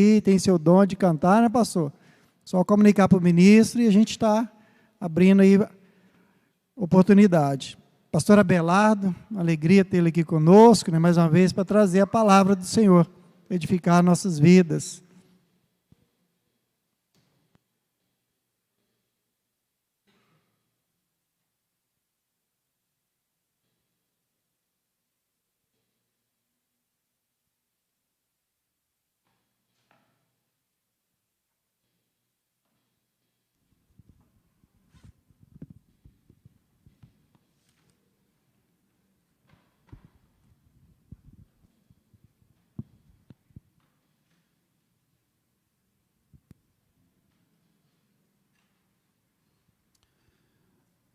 e tem seu dom de cantar, né, pastor? Só comunicar para o ministro e a gente está abrindo aí oportunidade. Pastor Abelardo, alegria tê-lo aqui conosco, né, mais uma vez, para trazer a palavra do Senhor, edificar nossas vidas.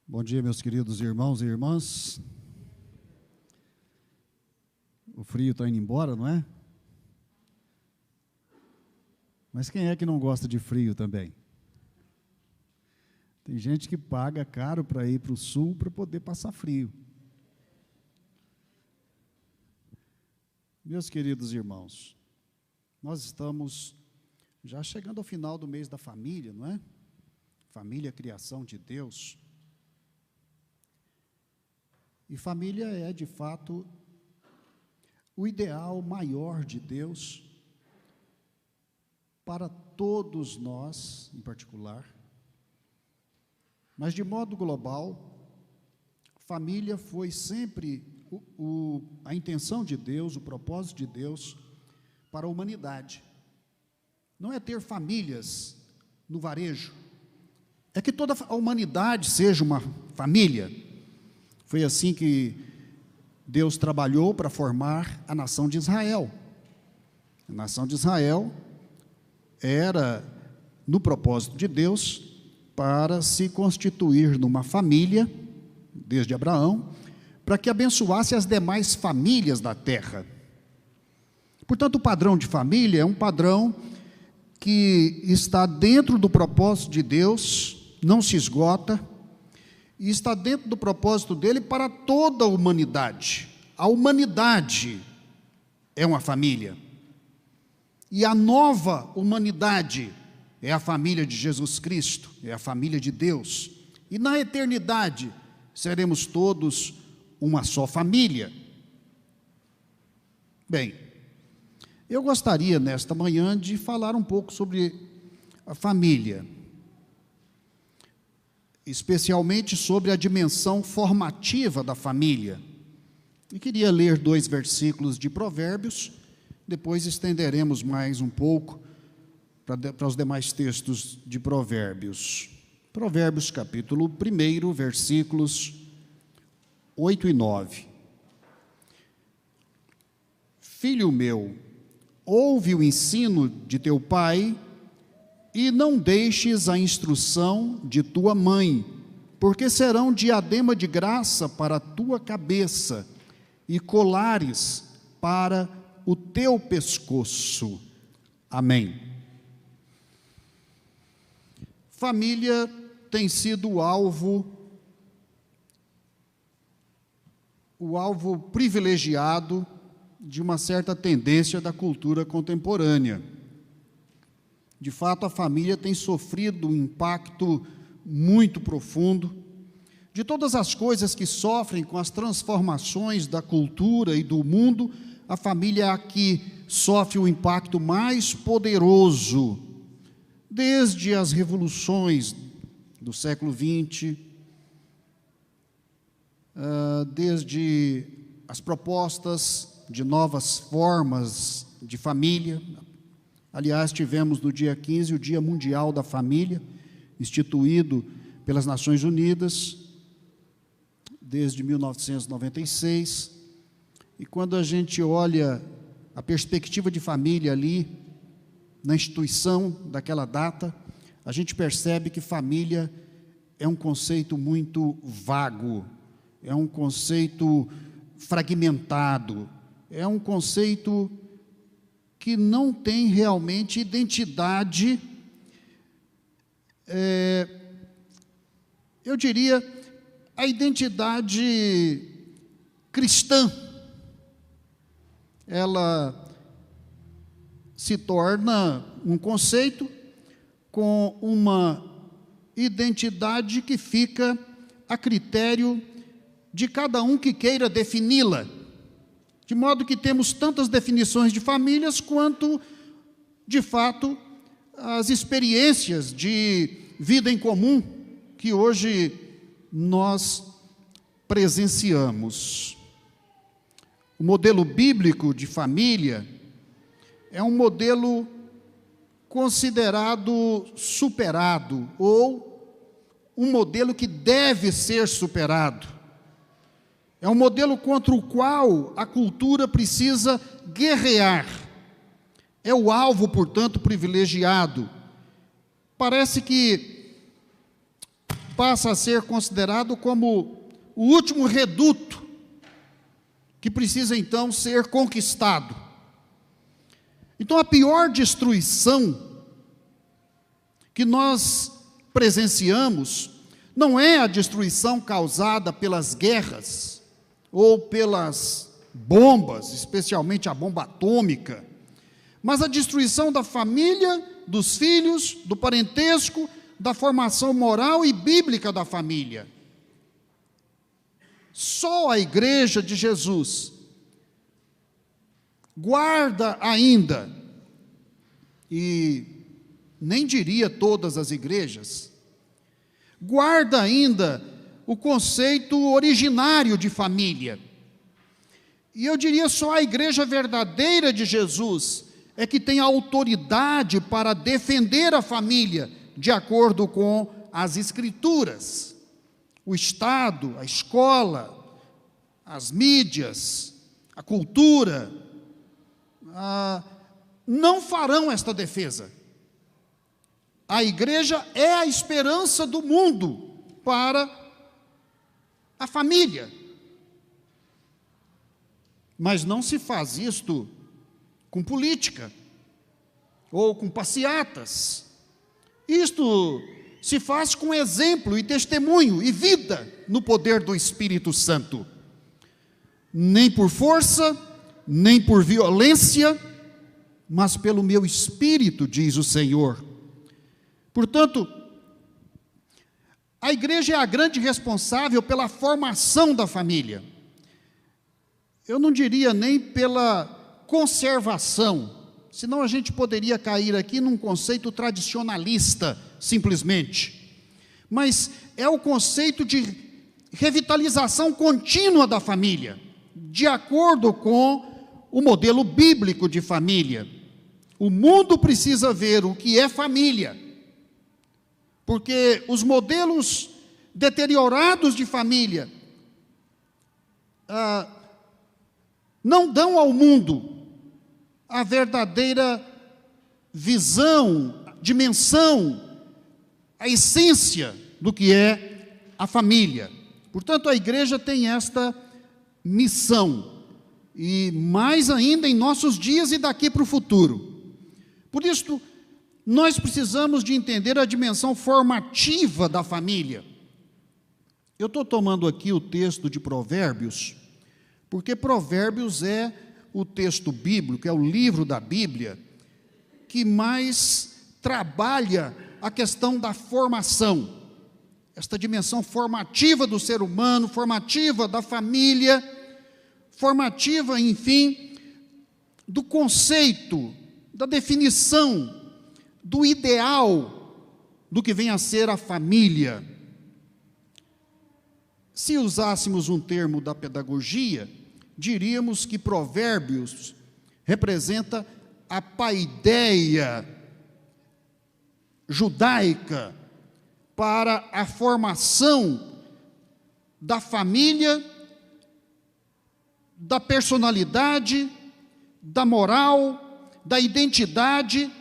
Bom dia, meus queridos irmãos e irmãs. O frio está indo embora, não é? Mas quem é que não gosta de frio também? Tem gente que paga caro para ir para o sul para poder passar frio. Meus queridos irmãos, nós estamos já chegando ao final do mês da família, não é? Família, criação de Deus. E família é, de fato, o ideal maior de Deus para todos nós, em particular. Mas, de modo global, família foi sempre a intenção de Deus, o propósito de Deus para a humanidade. Não é ter famílias no varejo, é que toda a humanidade seja uma família. Foi assim que Deus trabalhou para formar a nação de Israel. A nação de Israel era, no propósito de Deus, para se constituir numa família, desde Abraão, para que abençoasse as demais famílias da terra. Portanto, o padrão de família é um padrão que está dentro do propósito de Deus, não se esgota, e está dentro do propósito dele para toda a humanidade. A humanidade é uma família. E a nova humanidade é a família de Jesus Cristo, é a família de Deus. E na eternidade seremos todos uma só família. Bem, eu gostaria nesta manhã de falar um pouco sobre a família, especialmente sobre a dimensão formativa da família. E queria ler 2 versículos de Provérbios, depois estenderemos mais um pouco para os demais textos de Provérbios. Provérbios capítulo 1, versículos 8 e 9. Filho meu, ouve o ensino de teu pai, e não deixes a instrução de tua mãe, porque serão diadema de graça para a tua cabeça e colares para o teu pescoço. Amém. Família tem sido o alvo privilegiado de uma certa tendência da cultura contemporânea. De fato, a família tem sofrido um impacto muito profundo. De todas as coisas que sofrem com as transformações da cultura e do mundo, a família é a que sofre o impacto mais poderoso, desde as revoluções do século XX, desde as propostas de novas formas de família. Aliás, tivemos no dia 15 o Dia Mundial da Família, instituído pelas Nações Unidas, desde 1996. E quando a gente olha a perspectiva de família ali, na instituição daquela data, a gente percebe que família é um conceito muito vago, é um conceito fragmentado, é um conceito que não tem realmente identidade, eu diria, a identidade cristã. Ela se torna um conceito com uma identidade que fica a critério de cada um que queira defini-la. De modo que temos tantas definições de famílias quanto, de fato, as experiências de vida em comum que hoje nós presenciamos. O modelo bíblico de família é um modelo considerado superado, ou um modelo que deve ser superado. É um modelo contra o qual a cultura precisa guerrear. É o alvo, portanto, privilegiado. Parece que passa a ser considerado como o último reduto que precisa, então, ser conquistado. Então, a pior destruição que nós presenciamos não é a destruição causada pelas guerras ou pelas bombas, especialmente a bomba atômica, mas a destruição da família, dos filhos, do parentesco, da formação moral e bíblica da família. Só a Igreja de Jesus guarda ainda, e nem diria todas as igrejas, guarda ainda o conceito originário de família. E eu diria só a igreja verdadeira de Jesus é que tem autoridade para defender a família de acordo com as Escrituras. O Estado, a escola, as mídias, a cultura, não farão esta defesa. A igreja é a esperança do mundo para a família. Mas não se faz isto com política ou com passeatas. Isto se faz com exemplo e testemunho e vida no poder do Espírito Santo. Nem por força, nem por violência, mas pelo meu Espírito, diz o Senhor. Portanto, a igreja é a grande responsável pela formação da família. Eu não diria nem pela conservação, senão a gente poderia cair aqui num conceito tradicionalista, simplesmente. Mas é o conceito de revitalização contínua da família, de acordo com o modelo bíblico de família. O mundo precisa ver o que é família, porque os modelos deteriorados de família não dão ao mundo a verdadeira visão, dimensão, a essência do que é a família. Portanto, a igreja tem esta missão, e mais ainda em nossos dias e daqui para o futuro. Por isso, nós precisamos de entender a dimensão formativa da família. Eu estou tomando aqui o texto de Provérbios, porque Provérbios é o texto bíblico, é o livro da Bíblia, que mais trabalha a questão da formação, esta dimensão formativa do ser humano, formativa da família, formativa, enfim, do conceito, da definição, do ideal do que vem a ser a família. Se usássemos um termo da pedagogia, diríamos que Provérbios representa a paideia judaica para a formação da família, da personalidade, da moral, da identidade,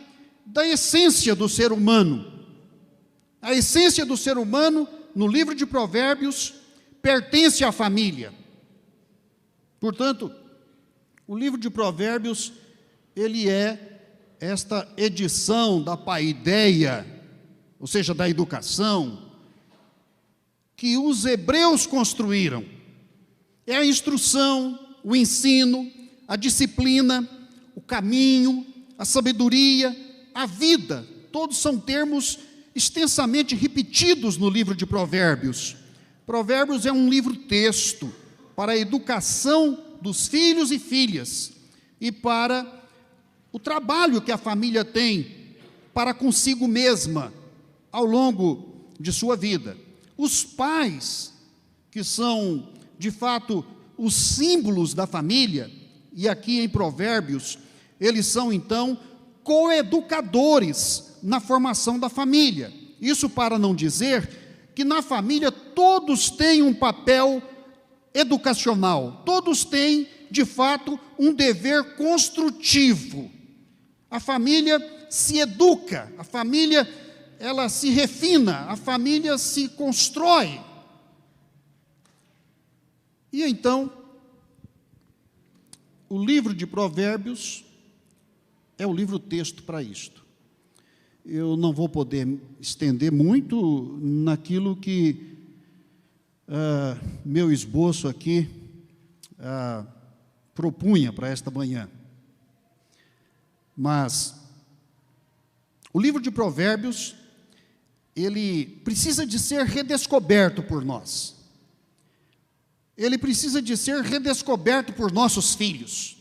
da essência do ser humano. A essência do ser humano, no livro de Provérbios, pertence à família. Portanto, o livro de Provérbios, ele é esta edição da paideia, ou seja, da educação, que os hebreus construíram. É a instrução, o ensino, a disciplina, o caminho, a sabedoria, a vida. Todos são termos extensamente repetidos no livro de Provérbios. Provérbios é um livro-texto para a educação dos filhos e filhas e para o trabalho que a família tem para consigo mesma ao longo de sua vida. Os pais, que são, de fato, os símbolos da família, e aqui em Provérbios, eles são, então, coeducadores na formação da família. Isso para não dizer que na família todos têm um papel educacional, todos têm, de fato, um dever construtivo. A família se educa, a família, ela se refina, a família se constrói. E então, o livro de Provérbios é o livro-texto para isto. Eu não vou poder estender muito naquilo que meu esboço aqui propunha para esta manhã. Mas o livro de Provérbios, ele precisa de ser redescoberto por nós. Ele precisa de ser redescoberto por nossos filhos.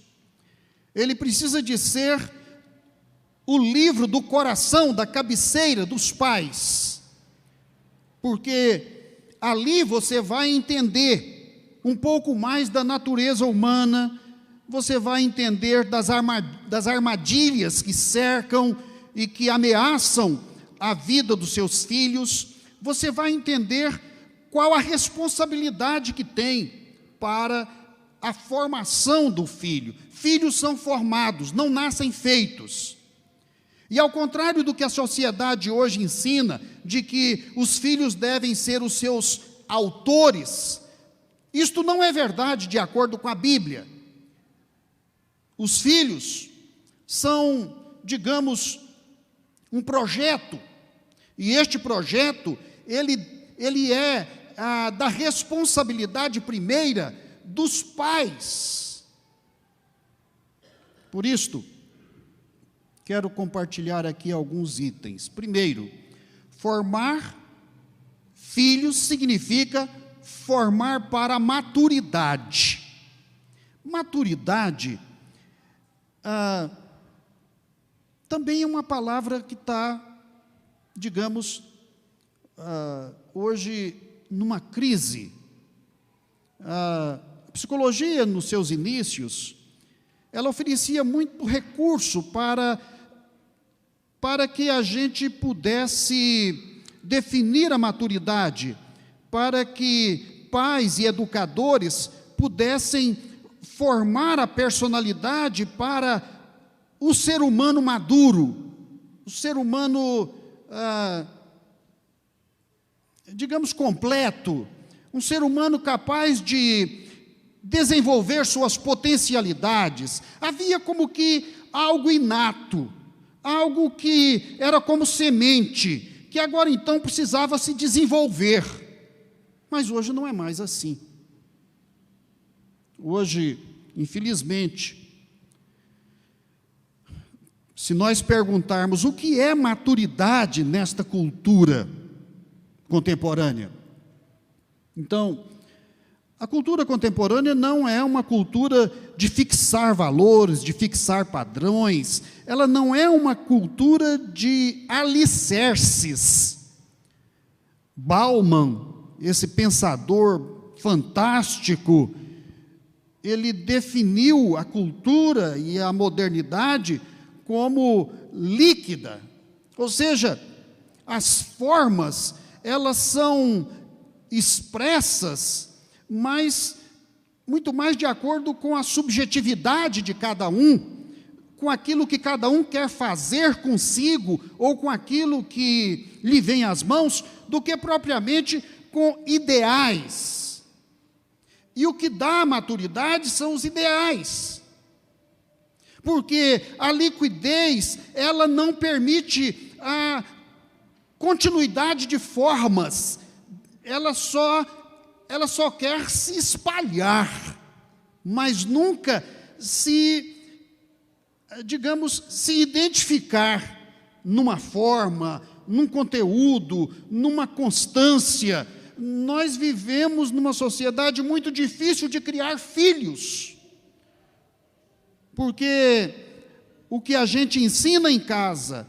Ele precisa de ser o livro do coração, da cabeceira dos pais. Porque ali você vai entender um pouco mais da natureza humana, você vai entender das armadilhas que cercam e que ameaçam a vida dos seus filhos, você vai entender qual a responsabilidade que tem para a formação do filho. Filhos são formados, não nascem feitos. E ao contrário do que a sociedade hoje ensina, de que os filhos devem ser os seus autores, isto não é verdade de acordo com a Bíblia. Os filhos são, digamos, um projeto, e este projeto, ele é da responsabilidade primeira dos pais. Por isto, quero compartilhar aqui alguns itens. Primeiro, formar filhos significa formar para a maturidade. Maturidade também é uma palavra que está, digamos, hoje numa crise. A psicologia, nos seus inícios, ela oferecia muito recurso para que a gente pudesse definir a maturidade, para que pais e educadores pudessem formar a personalidade para o ser humano maduro, o ser humano, digamos, completo, um ser humano capaz de desenvolver suas potencialidades. Havia como que algo inato, algo que era como semente, que agora então precisava se desenvolver. Mas hoje não é mais assim. Hoje, infelizmente, se nós perguntarmos o que é maturidade nesta cultura contemporânea, então, a cultura contemporânea não é uma cultura de fixar valores, de fixar padrões, ela não é uma cultura de alicerces. Bauman, esse pensador fantástico, ele definiu a cultura e a modernidade como líquida, ou seja, as formas, elas são expressas, mas muito mais de acordo com a subjetividade de cada um, com aquilo que cada um quer fazer consigo, ou com aquilo que lhe vem às mãos, do que propriamente com ideais. E o que dá a maturidade são os ideais. Porque a liquidez, ela não permite a continuidade de formas, ela só quer se espalhar, mas nunca se digamos, se identificar numa forma, num conteúdo, numa constância. Nós vivemos numa sociedade muito difícil de criar filhos, porque o que a gente ensina em casa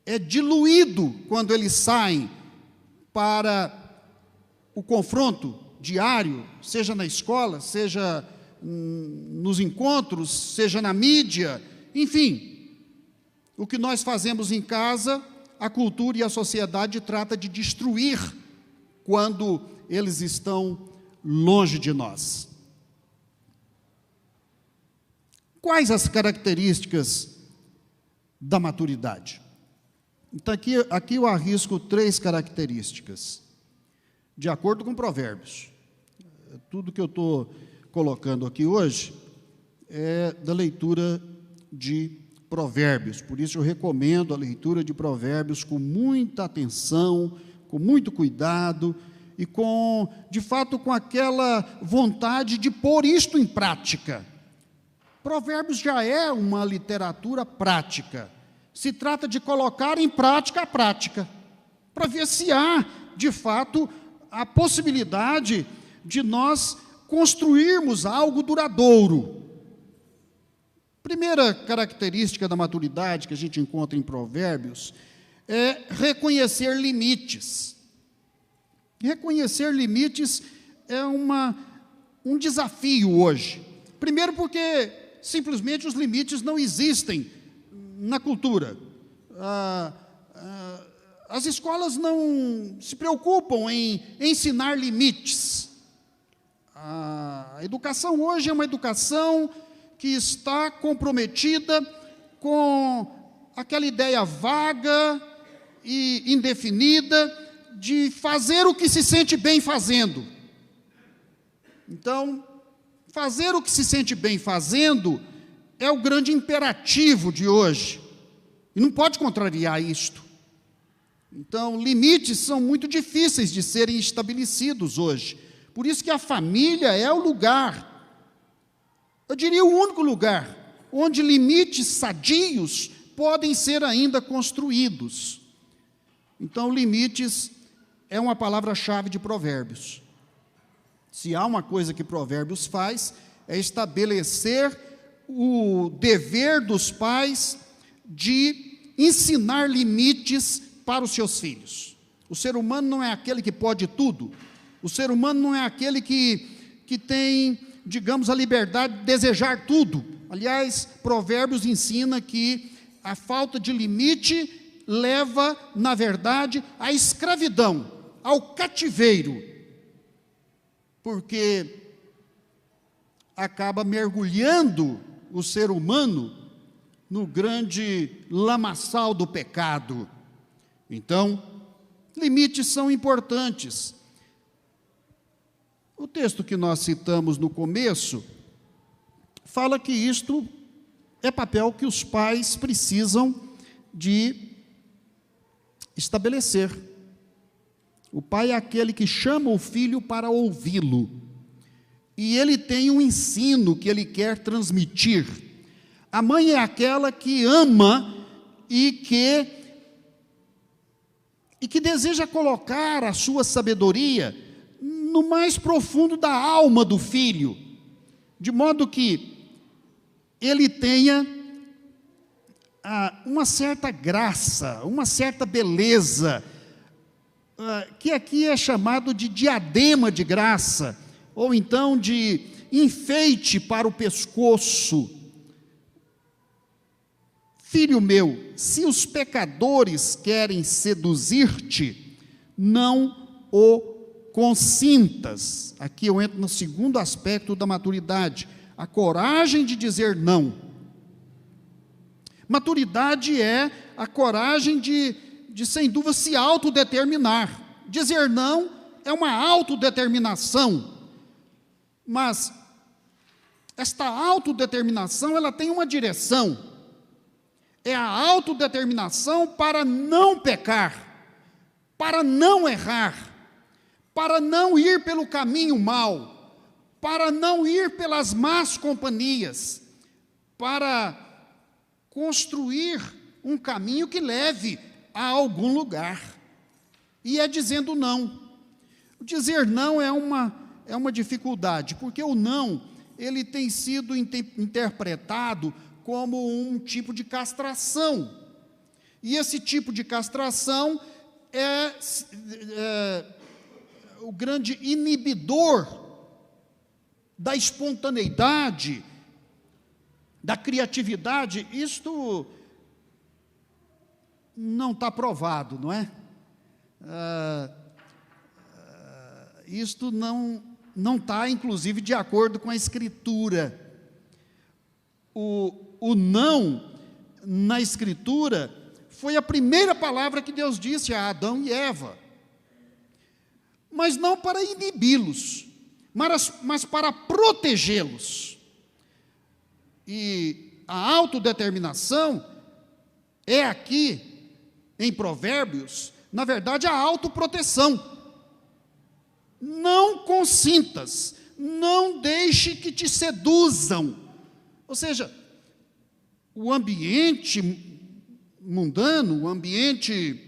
é diluído quando eles saem para o confronto diário, seja na escola, seja nos encontros, seja na mídia, enfim. O que nós fazemos em casa, a cultura e a sociedade trata de destruir quando eles estão longe de nós. Quais as características da maturidade? Então, aqui eu arrisco 3 características, de acordo com Provérbios. Tudo que eu estou colocando aqui hoje é da leitura de Provérbios, por isso eu recomendo a leitura de Provérbios com muita atenção, com muito cuidado e de fato, com aquela vontade de pôr isto em prática. Provérbios já é uma literatura prática. Se trata de colocar em prática a prática, para ver se há, de fato, a possibilidade de nós construirmos algo duradouro. Primeira característica da maturidade que a gente encontra em Provérbios é reconhecer limites. Reconhecer limites é um desafio hoje. Primeiro porque simplesmente os limites não existem na cultura. As escolas não se preocupam em ensinar limites. A educação hoje é uma educação que está comprometida com aquela ideia vaga e indefinida de fazer o que se sente bem fazendo. Então, fazer o que se sente bem fazendo é o grande imperativo de hoje, e não pode contrariar isto. Então, limites são muito difíceis de serem estabelecidos hoje, por isso que a família é o lugar, eu diria o único lugar, onde limites sadios podem ser ainda construídos. Então, limites é uma palavra-chave de Provérbios. Se há uma coisa que Provérbios faz, é estabelecer o dever dos pais de ensinar limites para os seus filhos. O ser humano não é aquele que pode tudo, o ser humano não é aquele que tem, digamos, a liberdade de desejar tudo. Aliás, Provérbios ensina que a falta de limite leva, na verdade, à escravidão, ao cativeiro, porque acaba mergulhando o ser humano no grande lamaçal do pecado. Então, limites são importantes. O texto que nós citamos no começo fala que isto é papel que os pais precisam de estabelecer. O pai é aquele que chama o filho para ouvi-lo, e ele tem um ensino que ele quer transmitir. A mãe é aquela que ama e que deseja colocar a sua sabedoria no mais profundo da alma do filho, de modo que ele tenha uma certa graça, uma certa beleza, que aqui é chamado de diadema de graça, ou então de enfeite para o pescoço. Filho meu, se os pecadores querem seduzir-te, não o consintas. Aqui eu entro no segundo aspecto da maturidade, a coragem de dizer não. Maturidade é a coragem de sem dúvida se autodeterminar. Dizer não é uma autodeterminação, mas esta autodeterminação ela tem uma direção. É a autodeterminação para não pecar, para não errar, para não ir pelo caminho mau, para não ir pelas más companhias, para construir um caminho que leve a algum lugar. E é dizendo não. Dizer não é uma dificuldade, porque o não, ele tem sido interpretado como um tipo de castração. E esse tipo de castração é o grande inibidor da espontaneidade, da criatividade. Isto não está provado, não é? Isto não está, inclusive, de acordo com a Escritura. O não, na Escritura, foi a primeira palavra que Deus disse a Adão e Eva. Mas não para inibi-los, mas para protegê-los. E a autodeterminação é aqui, em Provérbios, na verdade, a autoproteção. Não consintas, não deixe que te seduzam. Ou seja, o ambiente mundano, o ambiente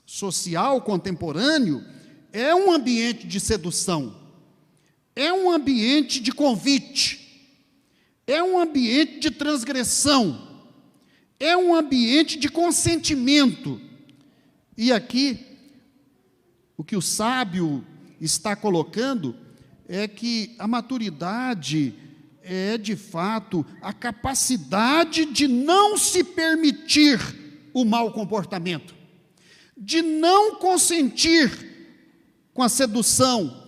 social contemporâneo, é um ambiente de sedução, é um ambiente de convite, é um ambiente de transgressão, é um ambiente de consentimento. E aqui, o que o sábio está colocando é que a maturidade é, de fato, a capacidade de não se permitir o mau comportamento, de não consentir com a sedução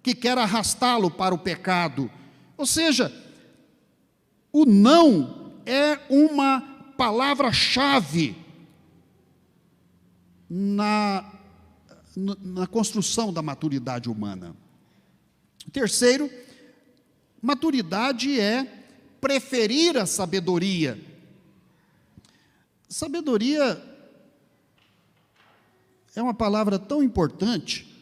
que quer arrastá-lo para o pecado. Ou seja, o não é uma palavra-chave na construção da maturidade humana. Terceiro, maturidade é preferir a sabedoria. Sabedoria é uma palavra tão importante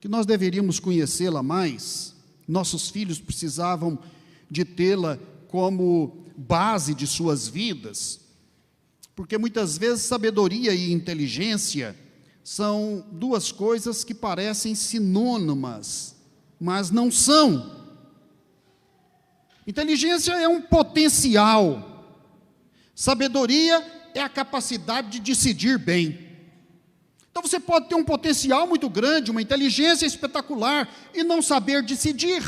que nós deveríamos conhecê-la mais. Nossos filhos precisavam de tê-la como base de suas vidas, porque muitas vezes sabedoria e inteligência são duas coisas que parecem sinônimas, mas não são. Inteligência é um potencial, sabedoria é a capacidade de decidir bem. Então você pode ter um potencial muito grande, uma inteligência espetacular e não saber decidir.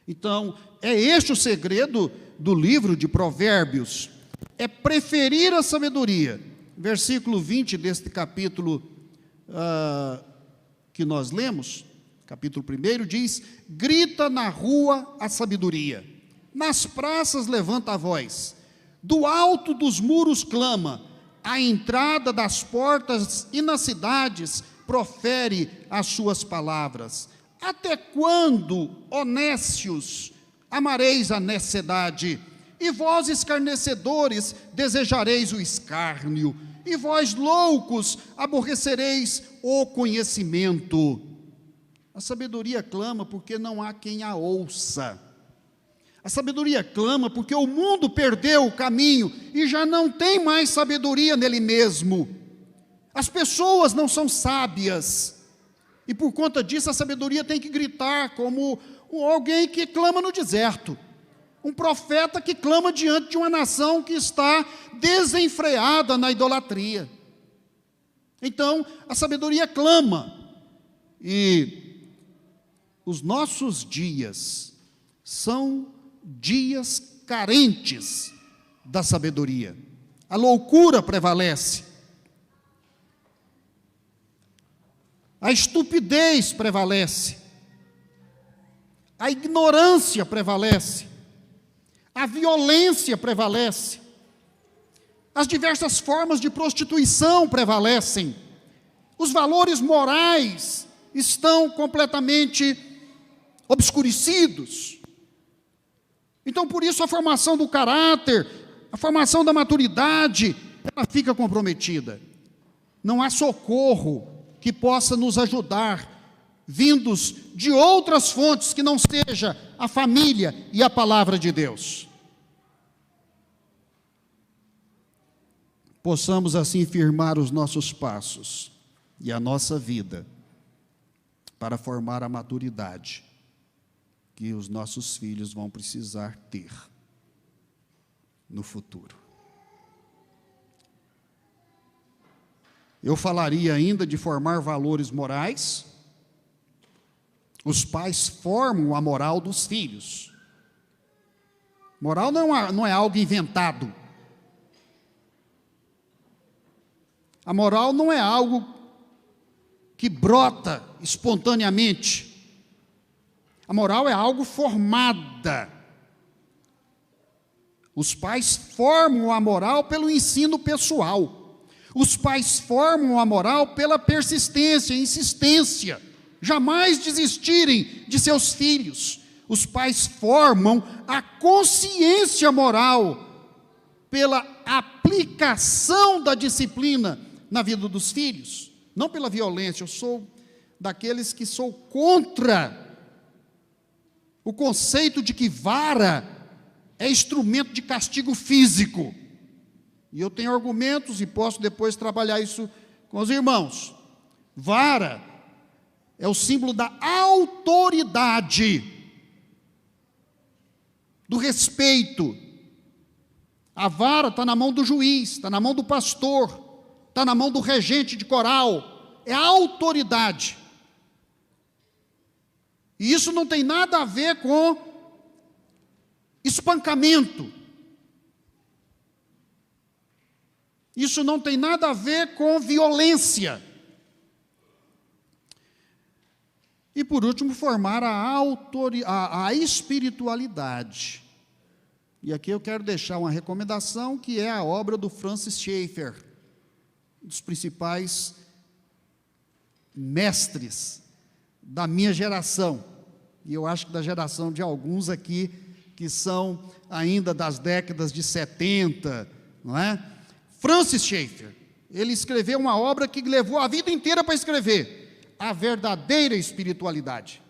Então, é este o segredo do livro de Provérbios, é preferir a sabedoria. Versículo 20 deste capítulo que nós lemos, capítulo 1, diz: grita na rua a sabedoria, nas praças levanta a voz, do alto dos muros clama, à entrada das portas e nas cidades profere as suas palavras. Até quando, ó nécios, amareis a necessidade? E vós, escarnecedores, desejareis o escárnio, e vós, loucos, aborrecereis o conhecimento. A sabedoria clama porque não há quem a ouça. A sabedoria clama porque o mundo perdeu o caminho e já não tem mais sabedoria nele mesmo. As pessoas não são sábias. E por conta disso a sabedoria tem que gritar como alguém que clama no deserto. Um profeta que clama diante de uma nação que está desenfreada na idolatria. Então, a sabedoria clama. E os nossos dias são dias carentes da sabedoria. A loucura prevalece. A estupidez prevalece. A ignorância prevalece. A violência prevalece. As diversas formas de prostituição prevalecem. Os valores morais estão completamente obscurecidos. Então, por isso, a formação do caráter, a formação da maturidade, ela fica comprometida. Não há socorro que possa nos ajudar, vindos de outras fontes que não seja a família e a palavra de Deus. possamos assim firmar os nossos passos e a nossa vida para formar a maturidade que os nossos filhos vão precisar ter no futuro. Eu falaria ainda de formar valores morais. Os pais formam a moral dos filhos. Moral não é algo inventado. A moral não é algo que brota espontaneamente. A moral é algo formada. Os pais formam a moral pelo ensino pessoal. Os pais formam a moral pela persistência, insistência, jamais desistirem de seus filhos. Os pais formam a consciência moral pela aplicação da disciplina na vida dos filhos, não pela violência. Eu sou daqueles que sou contra o conceito de que vara é instrumento de castigo físico. E eu tenho argumentos e posso depois trabalhar isso com os irmãos. Vara é o símbolo da autoridade, do respeito. A vara está na mão do juiz, está na mão do pastor, está na mão do regente de coral. É a autoridade. E isso não tem nada a ver com espancamento. Isso não tem nada a ver com violência. E por último, formar a espiritualidade. E aqui eu quero deixar uma recomendação, que é a obra do Francis Schaeffer, um dos principais mestres da minha geração, e eu acho que da geração de alguns aqui, que são ainda das décadas de 70, não é? Francis Schaeffer, ele escreveu uma obra que levou a vida inteira para escrever, A Verdadeira Espiritualidade.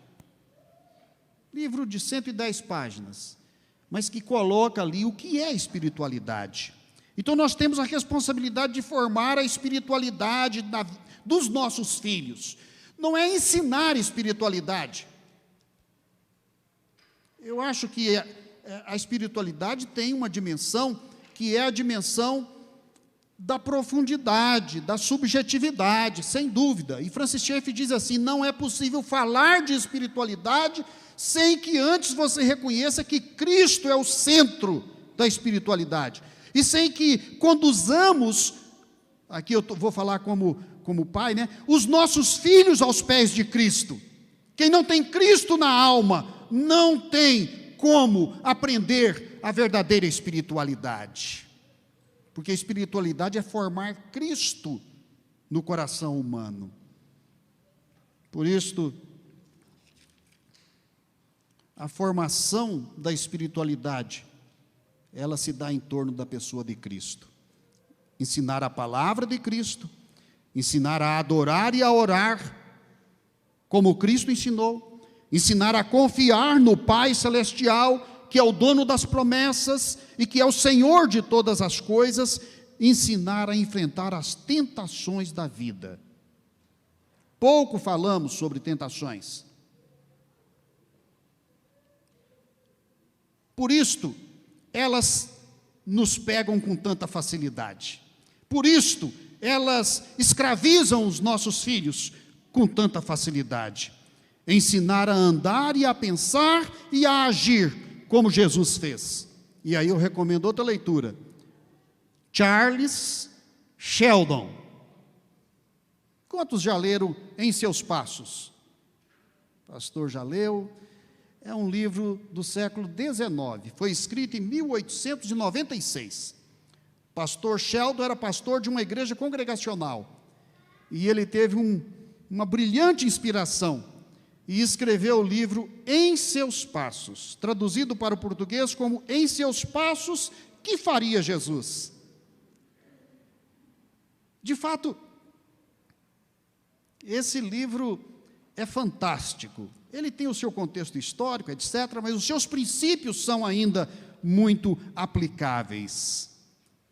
Livro de 110 páginas, mas que coloca ali o que é espiritualidade. Então nós temos a responsabilidade de formar a espiritualidade dos nossos filhos. Não é ensinar espiritualidade. Eu acho que a espiritualidade tem uma dimensão que é a dimensão da profundidade, da subjetividade, sem dúvida. E Francis Schaeffer diz assim: não é possível falar de espiritualidade sem que antes você reconheça que Cristo é o centro da espiritualidade. E sem que conduzamos, aqui eu vou falar como pai, né? Os nossos filhos aos pés de Cristo. Quem não tem Cristo na alma, não tem como aprender a verdadeira espiritualidade. Porque a espiritualidade é formar Cristo no coração humano. Por isso, a formação da espiritualidade, ela se dá em torno da pessoa de Cristo. Ensinar a palavra de Cristo, ensinar a adorar e a orar, como Cristo ensinou, ensinar a confiar no Pai Celestial, que é o dono das promessas e que é o Senhor de todas as coisas, ensinar a enfrentar as tentações da vida. Pouco falamos sobre tentações. Por isto, elas nos pegam com tanta facilidade. Por isto, elas escravizam os nossos filhos com tanta facilidade. Ensinar a andar e a pensar e a agir como Jesus fez. E aí eu recomendo outra leitura. Charles Sheldon. Quantos já leram Em Seus Passos? O pastor já leu. É um livro do século XIX. Foi escrito em 1896. Pastor Sheldon era pastor de uma igreja congregacional. E ele teve uma brilhante inspiração e escreveu o livro Em Seus Passos, traduzido para o português como Em Seus Passos, que faria Jesus? De fato, esse livro é fantástico. Ele tem o seu contexto histórico, etc., mas os seus princípios são ainda muito aplicáveis.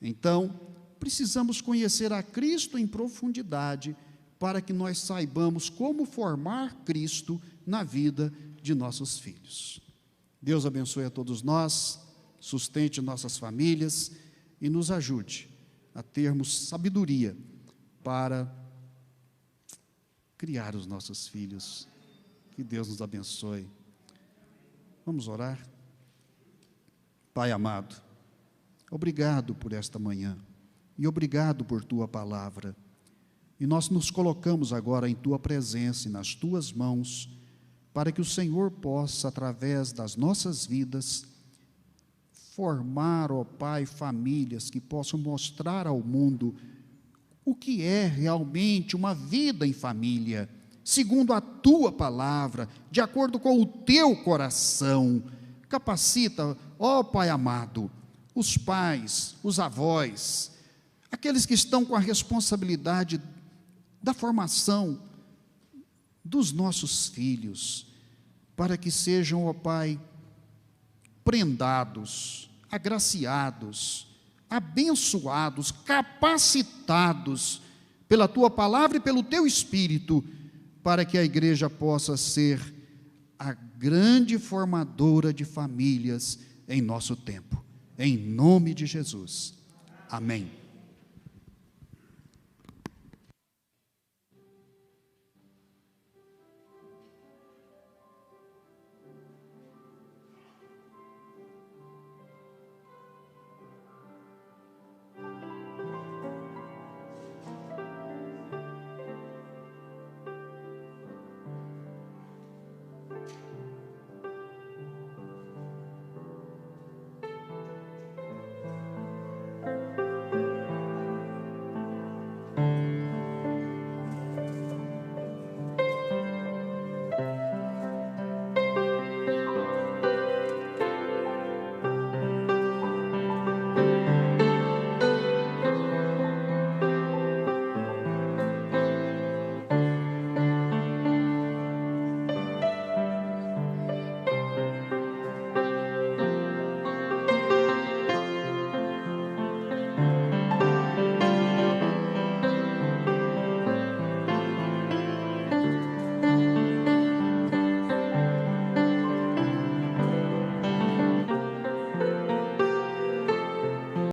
Então, precisamos conhecer a Cristo em profundidade, para que nós saibamos como formar Cristo na vida de nossos filhos. Deus abençoe a todos nós, sustente nossas famílias e nos ajude a termos sabedoria para criar os nossos filhos. Que Deus nos abençoe. Vamos orar? Pai amado, obrigado por esta manhã e obrigado por Tua palavra. E nós nos colocamos agora em Tua presença e nas Tuas mãos, para que o Senhor possa, através das nossas vidas, formar, ó Pai, famílias que possam mostrar ao mundo o que é realmente uma vida em família, segundo a Tua palavra, de acordo com o Teu coração. Capacita, ó Pai amado, os pais, os avós, aqueles que estão com a responsabilidade da formação dos nossos filhos, para que sejam, ó Pai, prendados, agraciados, abençoados, capacitados pela Tua palavra e pelo Teu Espírito, para que a igreja possa ser a grande formadora de famílias em nosso tempo. Em nome de Jesus. Amém.